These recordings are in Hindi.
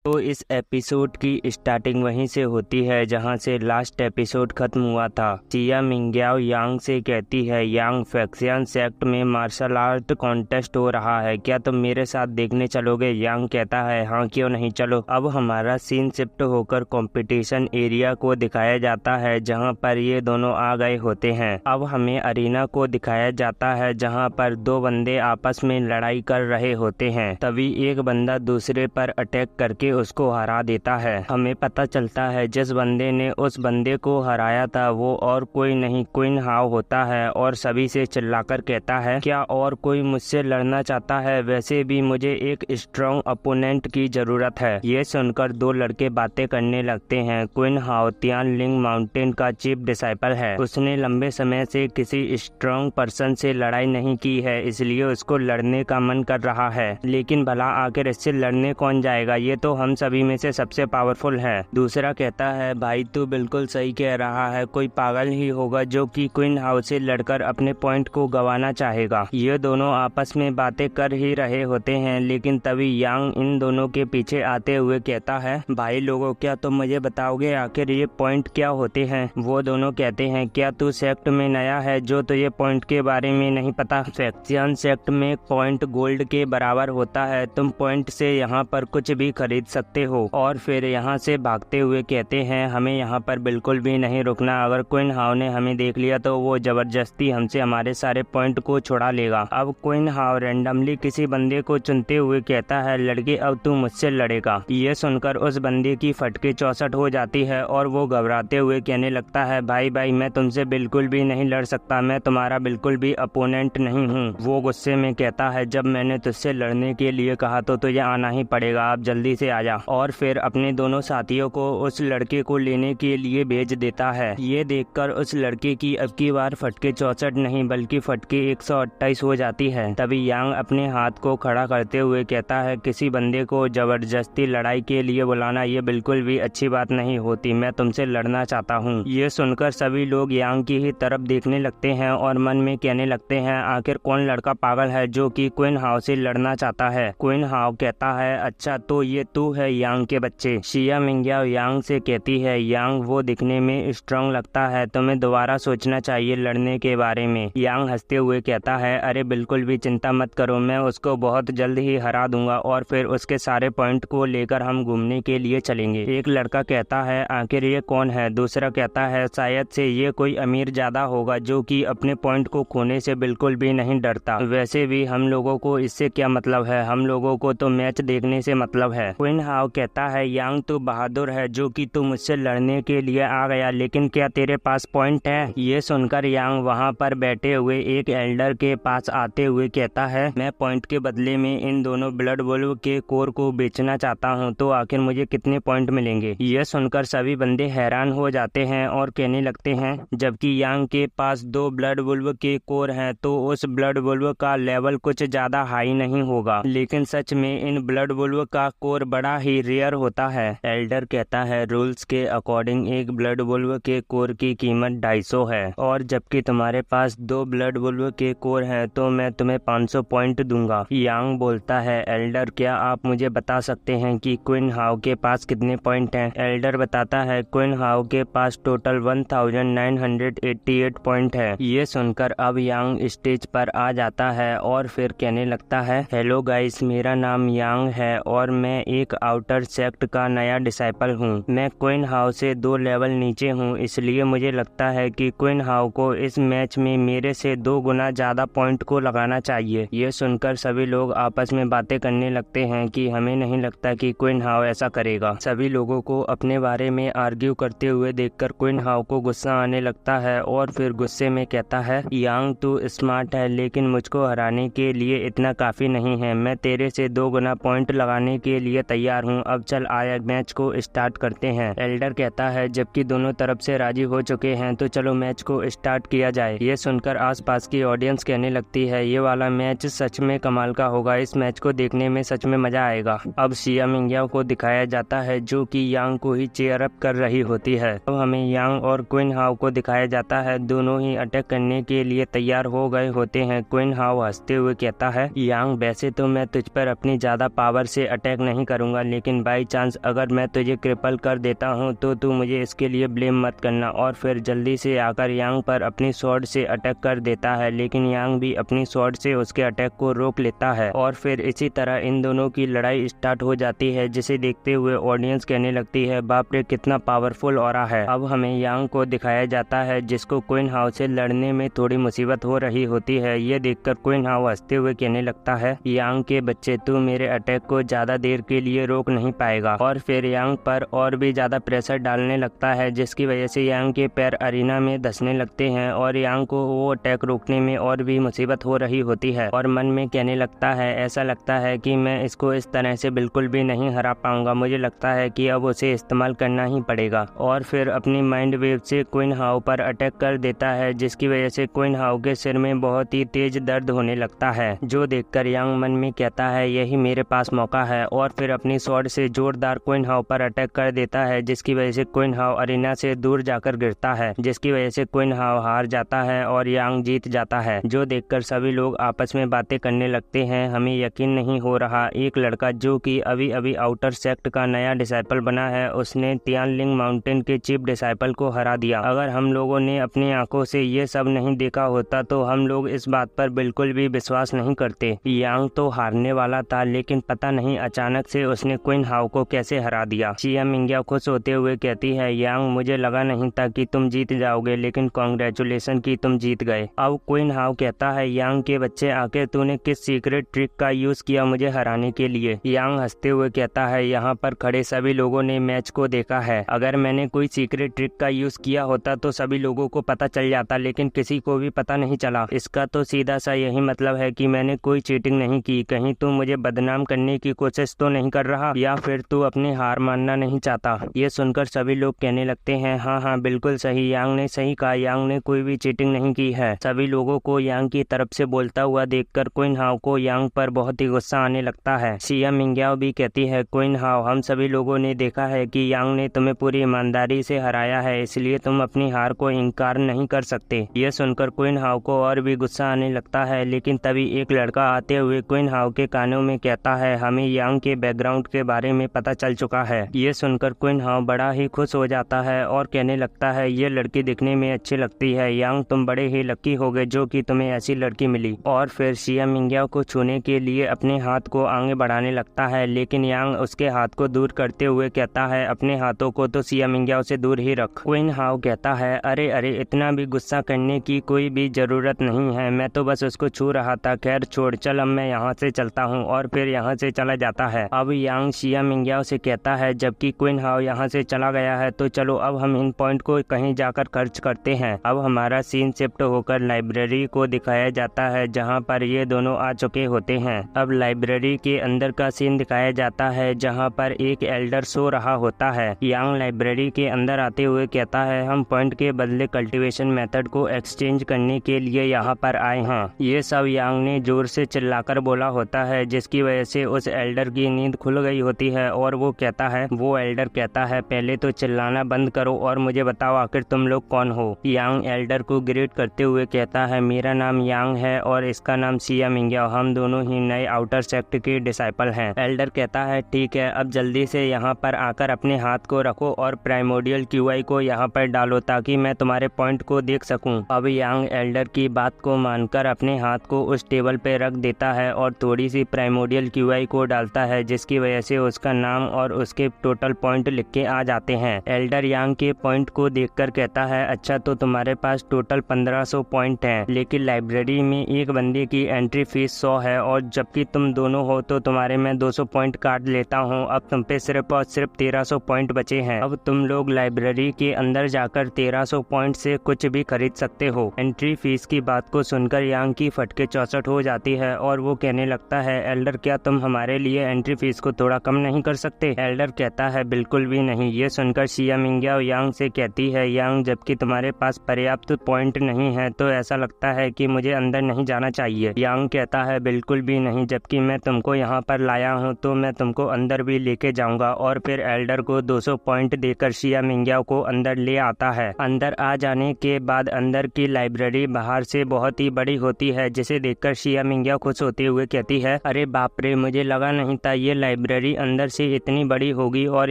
तो इस एपिसोड की स्टार्टिंग वहीं से होती है जहां से लास्ट एपिसोड खत्म हुआ था। सिया मिंग्याओ यांग से कहती है, यांग फैक्सियन सेक्ट में मार्शल आर्ट कॉन्टेस्ट हो रहा है, क्या तुम मेरे साथ देखने चलोगे? यांग कहता है, हाँ क्यों नहीं, चलो। अब हमारा सीन शिफ्ट होकर कंपटीशन एरिया को दिखाया जाता है जहां पर ये दोनों आ गए होते हैं। अब हमें अरीना को दिखाया जाता है जहां पर दो बंदे आपस में लड़ाई कर रहे होते हैं। तभी एक बंदा दूसरे पर अटैक करके उसको हरा देता है। हमें पता चलता है जिस बंदे ने उस बंदे को हराया था वो और कोई नहीं क्विन हाओ होता है और सभी से चिल्लाकर कहता है, क्या और कोई मुझसे लड़ना चाहता है? वैसे भी मुझे एक स्ट्रॉन्ग अपोनेंट की जरूरत है। ये सुनकर दो लड़के बातें करने लगते हैं। क्विन हाओ तियानलिंग माउंटेन का चीफ डिसाइपल है। उसने लंबे समय से किसी स्ट्रॉन्ग पर्सन से लड़ाई नहीं की है, इसलिए उसको लड़ने का मन कर रहा है। लेकिन भला आखिर इससे लड़ने कौन जाएगा? ये तो हम सभी में से सबसे पावरफुल है। दूसरा कहता है, भाई तू बिल्कुल सही कह रहा है, कोई पागल ही होगा जो कि क्विन हाउ से लड़कर अपने पॉइंट को गंवाना चाहेगा। ये दोनों आपस में बातें कर ही रहे होते हैं, लेकिन तभी यांग इन दोनों के पीछे आते हुए कहता है, भाई लोगों क्या तुम मुझे बताओगे आखिर ये पॉइंट क्या होते हैं? वो दोनों कहते हैं, क्या तू सेक्ट में नया है जो तुझे पॉइंट के बारे में नहीं पता? फैक्सियन सेक्ट में पॉइंट गोल्ड के बराबर होता है। तुम पॉइंट से यहाँ पर कुछ भी खरीद सकते हो। और फिर यहाँ से भागते हुए कहते हैं, हमें यहाँ पर बिल्कुल भी नहीं रुकना। अगर क्विन हाउ ने हमें देख लिया तो वो जबरदस्ती हमसे हमारे सारे पॉइंट को छुड़ा लेगा। अब क्विन हाउ रैंडमली किसी बंदे को चुनते हुए कहता है, लड़के अब तू मुझसे लड़ेगा। ये सुनकर उस बंदे की फटके 64 हो जाती है और वो घबराते हुए कहने लगता है, भाई मैं तुमसे बिल्कुल भी नहीं लड़ सकता, मैं तुम्हारा बिल्कुल भी अपोनेंट नहीं हूँ। वो गुस्से में कहता है, जब मैंने तुझसे लड़ने के लिए कहा तो तुझे आना ही पड़ेगा, आप जल्दी से आ जा। और फिर अपने दोनों साथियों को उस लड़के को लेने के लिए भेज देता है। ये देखकर उस लड़के की अब की बार फटके 64 नहीं बल्कि फटके 128 हो जाती है। तभी यांग अपने हाथ को खड़ा करते हुए कहता है, किसी बंदे को जबरदस्ती लड़ाई के लिए बुलाना ये बिल्कुल भी अच्छी बात नहीं होती, मैं तुमसे लड़ना चाहता हूँ। ये सुनकर सभी लोग यांग की ही तरफ देखने लगते हैं और मन में कहने लगते हैं, आखिर कौन लड़का पागल है जो कि क्विन हाउ से लड़ना चाहता है? क्विन हाउ कहता है, अच्छा तो ये तू है यांग के बच्चे। सिया मिंग्याओ यांग से कहती है, यांग वो दिखने में स्ट्रांग लगता है, तुम्हें दोबारा सोचना चाहिए लड़ने के बारे में। यांग हंसते हुए कहता है, अरे बिल्कुल भी चिंता मत करो, मैं उसको बहुत जल्द ही हरा दूंगा और फिर उसके सारे पॉइंट को लेकर हम घूमने के लिए चलेंगे। एक लड़का कहता है, आखिर ये कौन है? दूसरा कहता है, शायद से ये कोई अमीर ज्यादा होगा जो कि अपने पॉइंट को खोने से बिल्कुल भी नहीं डरता। वैसे भी हम लोगों को इससे क्या मतलब है, हम लोगों को तो मैच देखने से मतलब है। क्विन हाउ कहता है, यांग तू बहादुर है जो कि तू मुझसे लड़ने के लिए आ गया, लेकिन क्या तेरे पास पॉइंट है? ये सुनकर यांग वहाँ पर बैठे हुए एक एल्डर के पास आते हुए कहता है, मैं पॉइंट के बदले में इन दोनों ब्लड वुल्व के कोर को बेचना चाहता हूँ, तो आखिर मुझे कितने पॉइंट मिलेंगे? यह सुनकर सभी बंदे हैरान हो जाते हैं और कहने लगते हैं, जबकि यांग के पास 2 ब्लड वुल्व के कोर हैं तो उस ब्लड वुल्व का लेवल कुछ ज्यादा हाई नहीं होगा, लेकिन सच में इन ब्लड वुल्व का कोर बड़ा ही रेयर होता है। एल्डर कहता है, रूल्स के अकॉर्डिंग एक ब्लड वुल्व के कोर की कीमत 250 है और जबकि तुम्हारे पास 2 ब्लड वुल्व के कोर हैं तो मैं तुम्हें 500 पॉइंट दूंगा। यांग बोलता है, एल्डर क्या आप मुझे बता सकते हैं कि क्विन हाउ के पास कितने पॉइंट हैं? एल्डर बताता है, क्विन हाउ के पास टोटल 1988 पॉइंट है। ये सुनकर अब यांग स्टेज पर आ जाता है और फिर कहने लगता है, हेलो गाइस, मेरा नाम यांग है और मैं एक आउटर सेक्ट का नया डिसाइपल हूँ। मैं क्विन हाउ से 2 लेवल नीचे हूँ, इसलिए मुझे लगता है कि क्विन हाउ को इस मैच में मेरे से 2 गुना ज्यादा पॉइंट को लगाना चाहिए। ये सुनकर सभी लोग आपस में बातें करने लगते हैं कि हमें नहीं लगता कि क्विन हाउ ऐसा करेगा। सभी लोगों को अपने बारे में आर्ग्यू करते हुए देखकर क्विन हाउ को गुस्सा आने लगता है और फिर गुस्से में कहता है, यांग तू स्मार्ट है लेकिन मुझको हराने के लिए इतना काफी नहीं है, मैं तेरे से 2 गुना पॉइंट लगाने के लिए तैयार हूँ, अब चल आया मैच को स्टार्ट करते हैं। एल्डर कहता है, जबकि दोनों तरफ से राजी हो चुके हैं तो चलो मैच को स्टार्ट किया जाए। ये सुनकर आसपास की ऑडियंस कहने लगती है, ये वाला मैच सच में कमाल का होगा, इस मैच को देखने में सच में मजा आएगा। अब सिया मिंग्याओ को दिखाया जाता है जो कि यांग को ही चीयर अप कर रही होती है। अब हमें यांग और क्विन हाउ को दिखाया जाता है, दोनों ही अटैक करने के लिए तैयार हो गए होते हैं। क्विन हाउ हंसते हुए कहता है, यांग वैसे तो मैं तुझ पर अपनी ज्यादा पावर से अटैक नहीं करूंगा, दूंगा, लेकिन बाई चांस अगर मैं तुझे क्रिपल कर देता हूँ तो तू मुझे इसके लिए ब्लेम मत करना। और फिर जल्दी से आकर यांग पर अपनी स्वॉर्ड से अटैक कर देता है, लेकिन यांग भी अपनी स्वॉर्ड से उसके अटैक को रोक लेता है और फिर इसी तरह इन दोनों की लड़ाई स्टार्ट हो जाती है, जिसे देखते हुए ऑडियंस कहने लगती है बाप रे कितना पावरफुल ऑरा है। अब हमें यांग को दिखाया जाता है जिसको क्वीन हाउ से लड़ने में थोड़ी मुसीबत हो रही होती है। ये देखकर क्वीन हाउ हंसते हुए कहने लगता है यांग के बच्चे तू मेरे अटैक को ज्यादा देर के लिए रोक नहीं पाएगा। और फिर यांग पर और भी ज्यादा प्रेशर डालने लगता है, जिसकी वजह से यांग के पैर अरीना में धंसने लगते हैं और यांग को वो अटैक रोकने में और भी मुसीबत हो रही होती है और मन में कहने लगता है ऐसा लगता है कि मैं इसको इस तरह से बिल्कुल भी नहीं हरा पाऊंगा, मुझे लगता है कि अब उसे इस्तेमाल करना ही पड़ेगा। और फिर अपनी माइंड वेव से क्वीन हाउ पर अटैक कर देता है, जिसकी वजह से क्वीन हाउ के सिर में बहुत ही तेज दर्द होने लगता है, जो देखकर यांग मन में कहता है यही मेरे पास मौका है और फिर अपनी स्वॉर्ड से जोरदार क्वीन हाउ पर अटैक कर देता है, जिसकी वजह से क्वीन हाउ अरीना से दूर जाकर गिरता है, जिसकी वजह से क्वीन हाउ हार जाता है और यांग जीत जाता है, जो देखकर सभी लोग आपस में बातें करने लगते हैं। हमें यकीन नहीं हो रहा एक लड़का जो कि अभी अभी आउटर सेक्ट का नया डिसाइपल बना है, उसने तियानलिंग माउंटेन के चीफ डिसाइपल को हरा दिया। अगर हम लोगों ने अपनी आंखों से ये सब नहीं देखा होता तो हम लोग इस बात पर बिल्कुल भी विश्वास नहीं करते। यांग तो हारने वाला था, लेकिन पता नहीं अचानक से उसने क्वीन हाउ को कैसे हरा दिया। शिया मिंग्याओ खुश होते हुए कहती है यांग मुझे लगा नहीं था कि तुम जीत जाओगे, लेकिन कांग्रेचुलेशन कि तुम जीत गए। अब क्वीन हाउ कहता है यांग के बच्चे आके तूने किस सीक्रेट ट्रिक का यूज किया मुझे हराने के लिए। यांग हंसते हुए कहता है यहाँ पर खड़े सभी लोगों ने मैच को देखा है, अगर मैंने कोई सीक्रेट ट्रिक का यूज किया होता तो सभी लोगों को पता चल जाता, लेकिन किसी को भी पता नहीं चला। इसका तो सीधा सा यही मतलब है कि मैंने कोई चीटिंग नहीं की। कहीं तू मुझे बदनाम करने की कोशिश तो नहीं कर रहा, या फिर तू अपनी हार मानना नहीं चाहता। ये सुनकर सभी लोग कहने लगते हैं हाँ हाँ बिल्कुल सही, यांग ने सही कहा, यांग ने कोई भी चीटिंग नहीं की है। सभी लोगों को यांग की तरफ से बोलता हुआ देखकर क्वीन हाउ को यांग पर बहुत ही गुस्सा आने लगता है। शिया मिंग्याओ भी कहती है क्वीन हाउ हम सभी लोगों ने देखा है कि यांग ने तुम्हें पूरी ईमानदारी से हराया है, इसलिए तुम अपनी हार को इनकार नहीं कर सकते। यह सुनकर क्वीन हाउ को और भी गुस्सा आने लगता है, लेकिन तभी एक लड़का आते हुए क्वीन हाउ के कानों में कहता है हमें यांग के बैकग्राउंड के बारे में पता चल चुका है। ये सुनकर क्वीन हाउ बड़ा ही खुश हो जाता है और कहने लगता है ये लड़की दिखने में अच्छी लगती है, यांग तुम बड़े ही लकी हो गए जो कि तुम्हें ऐसी लड़की मिली। और फिर शिया मिंग्याओ को छूने के लिए अपने हाथ को आगे बढ़ाने लगता है, लेकिन यांग उसके हाथ को दूर करते हुए कहता है अपने हाथों को तो शिया मिंग्याओ से दूर ही रख। क्वीन हाउ कहता है अरे अरे इतना भी गुस्सा करने की कोई भी जरूरत नहीं है, मैं तो बस उसको छू रहा था, खैर छोड़ चल अब मैं यहाँ से चलता हूँ। और फिर यहाँ से चला जाता है। अब यांग शिया मिंग्याओ से कहता है जबकि क्वीन हाउ यहाँ से चला गया है तो चलो अब हम इन पॉइंट को कहीं जाकर खर्च करते हैं। अब हमारा सीन शिफ्ट होकर लाइब्रेरी को दिखाया जाता है जहाँ पर ये दोनों आ चुके होते हैं। अब लाइब्रेरी के अंदर का सीन दिखाया जाता है जहाँ पर एक एल्डर सो रहा होता है। यांग लाइब्रेरी के अंदर आते हुए कहता है हम पॉइंट के बदले कल्टीवेशन मेथड को एक्सचेंज करने के लिए यहाँ पर आए हैं। ये सब यांग ने जोर से चिल्लाकर बोला होता है, जिसकी वजह से उस एल्डर की नींद खुल गई होती है और वो एल्डर कहता है पहले तो चिल्लाना बंद करो और मुझे बताओ आखिर तुम लोग कौन हो। यांग एल्डर को ग्रेट करते हुए कहता है मेरा नाम यांग है और इसका नाम शिया मिंग्याओ, हम दोनों ही नए आउटर सेक्ट के डिसाइपल हैं। एल्डर कहता है ठीक है अब जल्दी से यहाँ पर आकर अपने हाथ को रखो और प्राइमोडियल क्यूआई को यहाँ पर डालो ताकि मैं तुम्हारे पॉइंट को देख सकूं। अब यांग एल्डर की बात को मानकर अपने हाथ को उस टेबल पे रख देता है और थोड़ी सी प्राइमोडियल क्यूआई को डालता है, जिसकी वजह से उसका नाम और उसके टोटल पॉइंट लिख के आ जाते हैं। एल्डर यांग के पॉइंट को देखकर कहता है अच्छा तो तुम्हारे पास टोटल 1500 पॉइंट हैं, लेकिन लाइब्रेरी में एक बंदे की एंट्री फीस 100 है और जबकि तुम दोनों हो तो तुम्हारे मैं 200 पॉइंट काट लेता हूँ। अब तुम पे सिर्फ और सिर्फ 1300 पॉइंट बचे हैं। अब तुम लोग लाइब्रेरी के अंदर जाकर 1300 पॉइंट से कुछ भी खरीद सकते हो। एंट्री फीस की बात को सुनकर यांग की फटके 64 हो जाती है और वो कहने लगता है एल्डर क्या तुम हमारे लिए एंट्री फीस को थोड़ा कम नहीं कर सकते। एल्डर कहता है बिल्कुल भी नहीं। ये सुनकर शिया मिंग्याओ यांग से कहती है यांग जबकि तुम्हारे पास पर्याप्त पॉइंट नहीं है तो ऐसा लगता है कि मुझे अंदर नहीं जाना चाहिए। यांग कहता है बिल्कुल भी नहीं, जबकि मैं तुमको यहाँ पर लाया हूँ तो मैं तुमको अंदर भी लेके जाऊंगा। और फिर एल्डर को 200 पॉइंट देकर शिया मिंग्याओ को अंदर ले आता है। अंदर आ जाने के बाद अंदर की लाइब्रेरी बाहर से बहुत ही बड़ी होती है, जिसे देखकर शिया मिंग्याओ खुश होते हुए कहती है अरे बाप रे मुझे लगा नहीं था ये लाइब्रेरी अंदर से इतनी बड़ी होगी और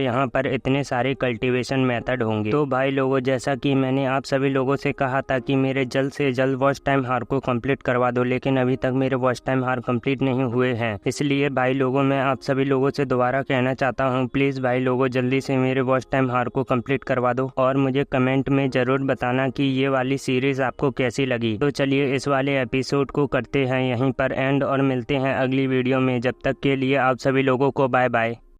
यहाँ पर इतने सारे कल्टीवेशन मेथड होंगे। तो भाई लोगों, जैसा कि मैंने आप सभी लोगों से कहा था कि मेरे जल्द से जल्द वॉच टाइम हार को कंप्लीट करवा दो, लेकिन अभी तक मेरे वॉच टाइम हार कंप्लीट नहीं हुए हैं। इसलिए भाई लोगों, मैं आप सभी लोगों से दोबारा कहना चाहता हूँ, प्लीज़ भाई लोगों जल्दी से मेरे वॉच टाइम हार को कंप्लीट करवा दो और मुझे कमेंट में ज़रूर बताना कि ये वाली सीरीज़ आपको कैसी लगी। तो चलिए इस वाले एपिसोड को करते हैं यहीं पर एंड और मिलते हैं अगली वीडियो में। जब तक के लिए आप सभी लोगों को बाय बाय।